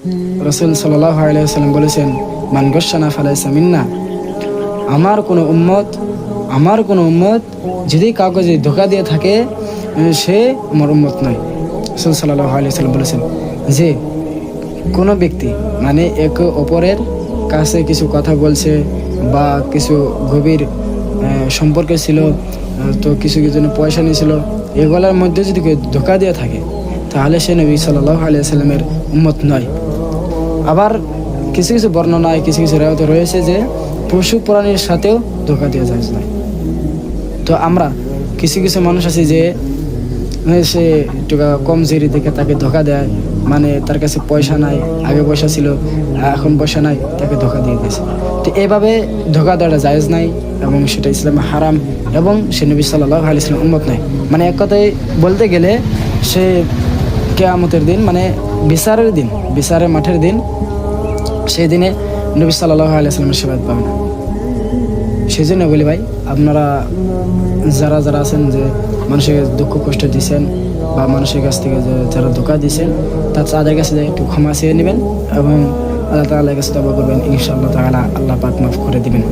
রাসূল সাল্লাল্লাহু আলাইহি ওয়াসাল্লাম বলেছেন, মান গাশশানা ফালাইসা মিন্না। আমার কোনো উম্মত যদি কাউকে যদি ধোঁকা দিয়ে থাকে, সে আমার উম্মত নয়। রাসূল সাল্লাল্লাহু আলাইহি ওয়াসাল্লাম বলেছেন যে কোনো ব্যক্তি মানে একে অপরের কাছে কিছু কথা বলছে বা কিছু গভীর সম্পর্কে ছিল, তো কিছু জন্য পয়সা নিয়েছিল, এগুলোর মধ্যে যদি কেউ ধোঁকা দিয়ে থাকে তাহলে সে নবী সাল্লাল্লাহু আলাইহি ওয়াসাল্লামের উম্মত নয়। আবার কিছু কিছু বর্ণনায় কিছু কিছু রেওয়ায়েতে রয়েছে যে পশু প্রাণীর সাথেও ধোঁকা দেওয়া যায় না। তো আমরা কিছু কিছু মানুষ আছে যে সে একটু কমজোরি দেখে তাকে ধোঁকা দেয়, মানে তার কাছে পয়সা নাই, আগে পয়সা ছিল এখন পয়সা নাই, তাকে ধোঁকা দিয়ে দিয়েছে। তো এভাবে ধোঁকা দেওয়াটা জায়েজ নাই এবং সেটা ইসলামে হারাম, এবং সে নবী সাল্লাল্লাহু আলাইহি ওয়াসাল্লাম উম্মত নাই। মানে এক কথায় বলতে গেলে সে কিয়ামতের দিন, মানে বিচারের মাঠের দিন, সেই দিনে নবী সাল্লাল্লাহু আলাইহি ওয়াসাল্লামের সেবাত পাবে না। সেই জন্য বলি ভাই, আপনারা যারা যারা আছেন যে মানুষের দুঃখ কষ্ট দিয়েছেন বা মানুষের কাছ থেকে যে যারা ধোঁকা দিয়েছেন, তাদের কাছে একটু ক্ষমা চেয়ে নেবেন এবং আল্লাহ তাআলার কাছে তওবা করবেন, ইনশাআল্লাহ তাআলা আল্লাহ পাক মাফ করে দিবেন।